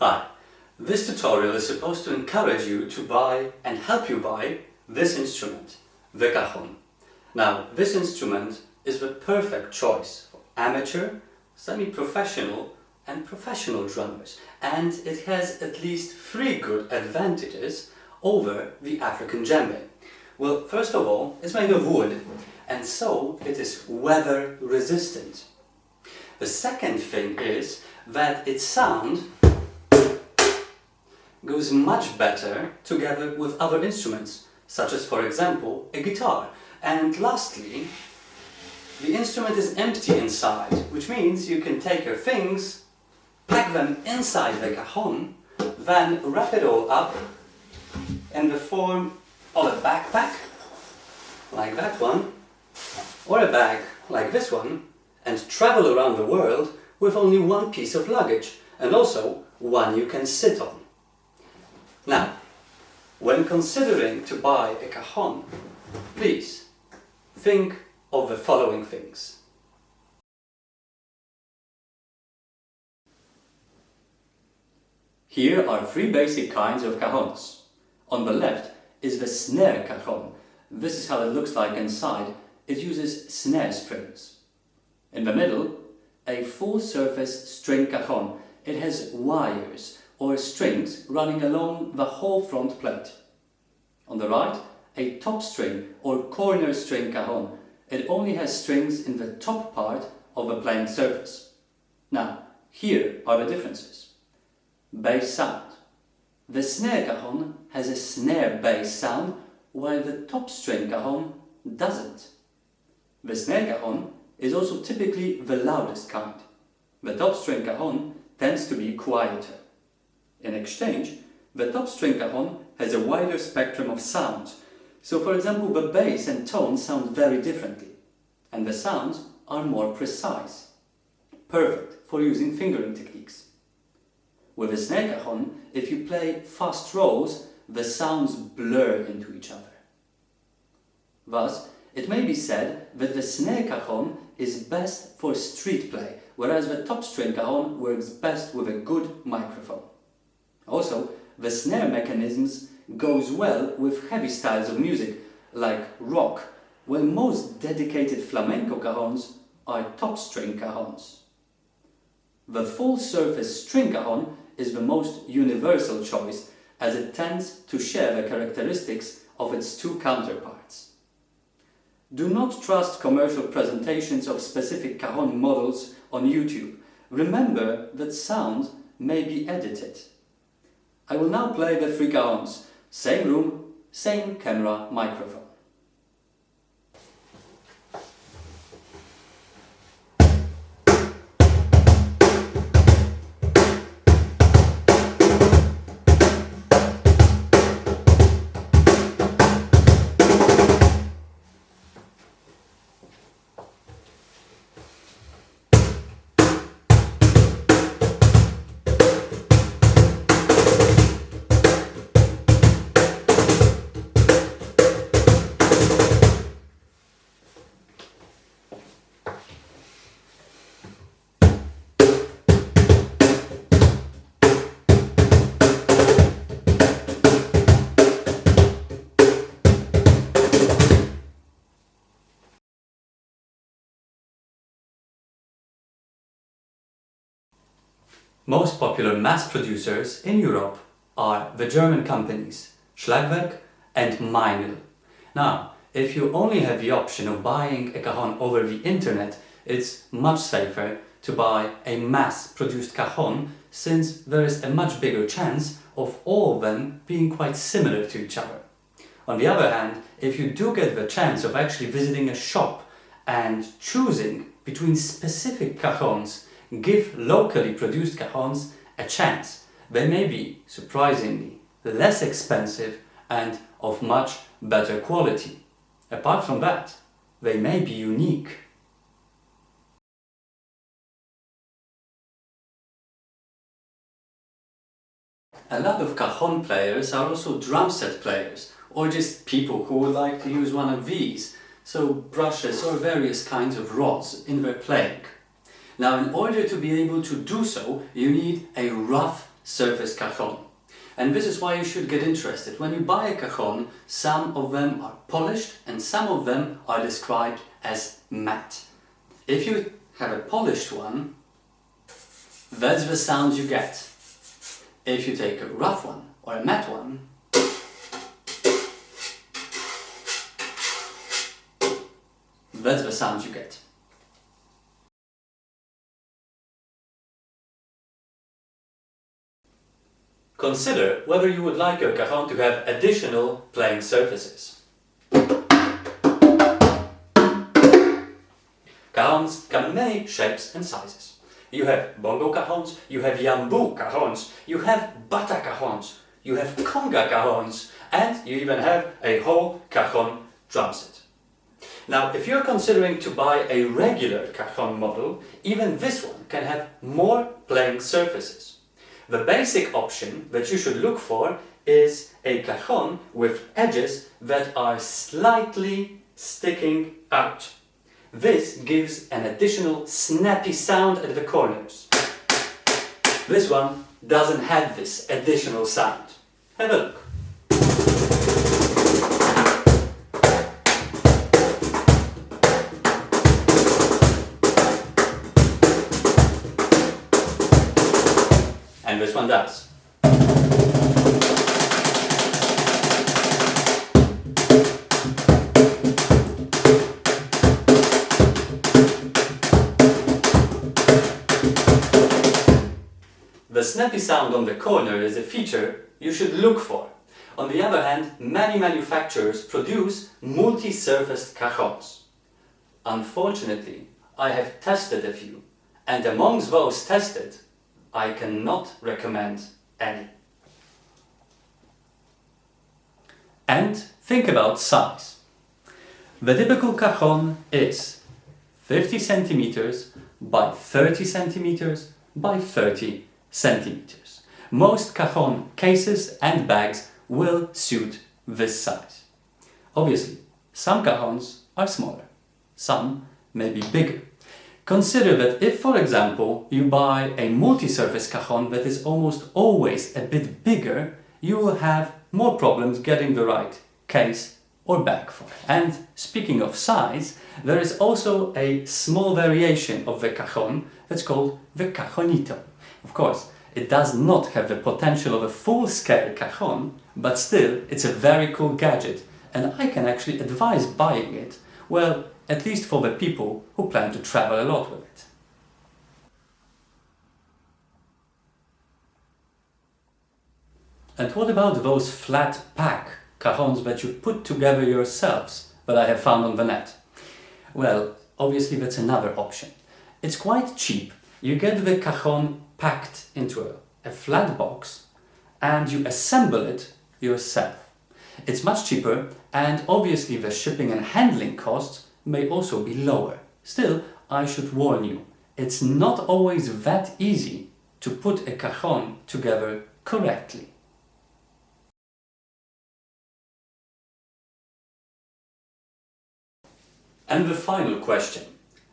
Hi, this tutorial is supposed to encourage you to buy and help you buy this instrument, the Cajon. Now, this instrument is the perfect choice for amateur, semi-professional and professional drummers, and it has at least 3 good advantages over the African djembe. Well, first of all, it's made of wood, and so it is weather resistant. The second thing is that its sound goes much better together with other instruments, such as, for example, a guitar. And lastly, the instrument is empty inside, which means you can take your things, pack them inside the cajon, then wrap it all up in the form of a backpack, like that one, or a bag like this one, and travel around the world with only one piece of luggage, and also one you can sit on. Now, when considering to buy a cajon, please think of the following things. Here are 3 basic kinds of cajons. On the left is the snare cajon. This is how it looks like inside. It uses snare springs. In the middle, a full-surface string cajon. It has wires or strings running along the whole front plate. On the right, a top string or corner string cajon. It only has strings in the top part of the playing surface. Now, here are the differences. Bass sound. The snare cajon has a snare bass sound, while the top string cajon doesn't. The snare cajon is also typically the loudest kind. The top string cajon tends to be quieter. In exchange, the top string cajon has a wider spectrum of sounds. So, for example, the bass and tone sound very differently, and the sounds are more precise, perfect for using fingering techniques. With a snare cajon, if you play fast rolls, the sounds blur into each other. Thus, it may be said that the snare cajon is best for street play, whereas the top string cajon works best with a good microphone. Also, the snare mechanisms goes well with heavy styles of music, like rock, while most dedicated flamenco cajons are top string cajons. The full-surface string cajon is the most universal choice, as it tends to share the characteristics of its 2 counterparts. Do not trust commercial presentations of specific cajon models on YouTube. Remember that sound may be edited. I will now play the 3 cajons. Same room, same camera, microphone. Most popular mass producers in Europe are the German companies Schlagwerk and Meinl. Now, if you only have the option of buying a cajon over the internet, it's much safer to buy a mass-produced cajon, since there is a much bigger chance of all of them being quite similar to each other. On the other hand, if you do get the chance of actually visiting a shop and choosing between specific cajons, give locally produced cajons a chance. They may be, surprisingly, less expensive and of much better quality. Apart from that, they may be unique. A lot of cajon players are also drum set players, or just people who would like to use one of these, so brushes or various kinds of rods in their playing. Now, in order to be able to do so, you need a rough surface cajon. And this is why you should get interested. When you buy a cajon, some of them are polished and some of them are described as matte. If you have a polished one, that's the sound you get. If you take a rough one or a matte one, that's the sound you get. Consider whether you would like your cajon to have additional playing surfaces. Cajons come in many shapes and sizes. You have bongo cajons, you have yambu cajons, you have bata cajons, you have conga cajons, and you even have a whole cajon drum set. Now, if you're considering to buy a regular cajon model, even this one can have more playing surfaces. The basic option that you should look for is a cajon with edges that are slightly sticking out. This gives an additional snappy sound at the corners. This one doesn't have this additional sound. Have a look. And this one does. The snappy sound on the corner is a feature you should look for. On the other hand, many manufacturers produce multi-surfaced cajons. Unfortunately, I have tested a few, and amongst those tested, I cannot recommend any. And think about size. The typical cajon is 50 centimeters by 30 centimeters by 30 centimeters. Most cajon cases and bags will suit this size. Obviously, some cajons are smaller, some may be bigger. Consider that if, for example, you buy a multi-surface cajon that is almost always a bit bigger, you will have more problems getting the right case or bag for it. And speaking of size, there is also a small variation of the cajon that's called the cajonito. Of course, it does not have the potential of a full-scale cajon, but still, it's a very cool gadget, and I can actually advise buying it, well, at least for the people who plan to travel a lot with it. And what about those flat pack cajons that you put together yourselves that I have found on the net? Well, obviously that's another option. It's quite cheap. You get the cajon packed into a flat box and you assemble it yourself. It's much cheaper, and obviously the shipping and handling costs may also be lower. Still, I should warn you, it's not always that easy to put a cajon together correctly. And the final question,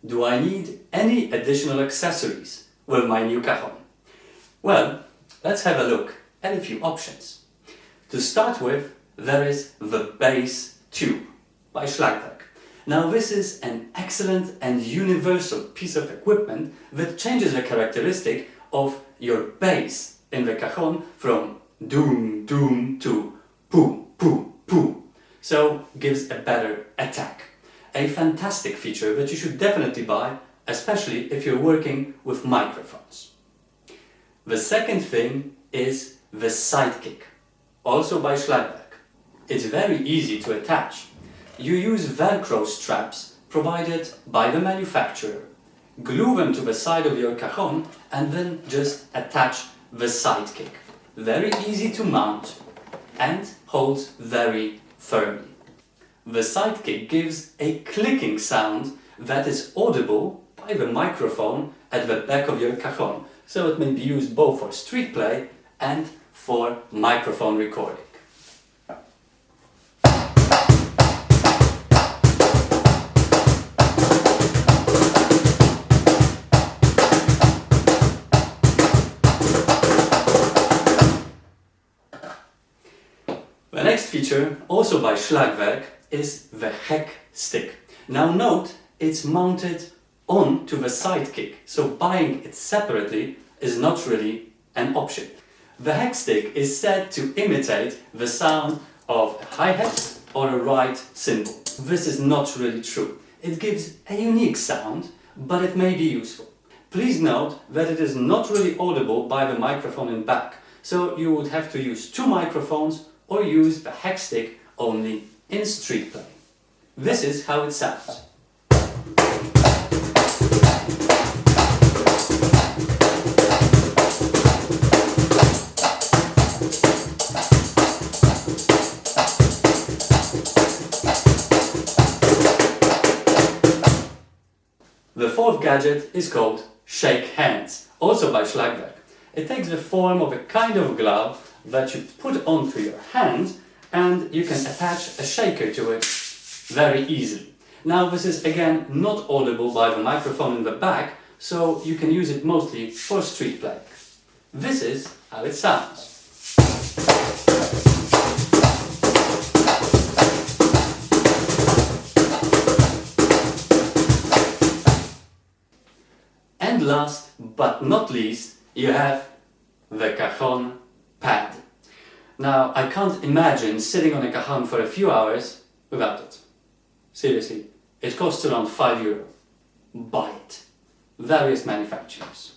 do I need any additional accessories with my new cajon? Well, let's have a look at a few options. To start with, there is the base tube by Schlagwerk. Now this is an excellent and universal piece of equipment that changes the characteristic of your bass in the cajon from doom doom to poo poo poo. So gives a better attack. A fantastic feature that you should definitely buy, especially if you're working with microphones. The second thing is the sidekick, also by Schlagwerk. It's very easy to attach. You use Velcro straps provided by the manufacturer, glue them to the side of your cajon, and then just attach the sidekick. Very easy to mount and holds very firmly. The sidekick gives a clicking sound that is audible by the microphone at the back of your cajon, so it may be used both for street play and for microphone recording. next feature, also by Schlagwerk, is the heck stick. Now note, it's mounted onto the sidekick, so buying it separately is not really an option. The heck stick is said to imitate the sound of a hi-hat or a ride cymbal. This is not really true. It gives a unique sound, but it may be useful. Please note that it is not really audible by the microphone in back, so you would have to use two microphones or use the heck stick only in street play. This is how it sounds. The fourth gadget is called Shake Hands, also by Schlagwerk. It takes the form of a kind of glove that you put onto your hand, and you can attach a shaker to it very easily. Now this is again not audible by the microphone in the back, so you can use it mostly for street play. This is how it sounds. And last but not least, you have the Cajon pad. Now, I can't imagine sitting on a Cajon for a few hours without it. Seriously, it costs around €5. Buy it. Various manufacturers.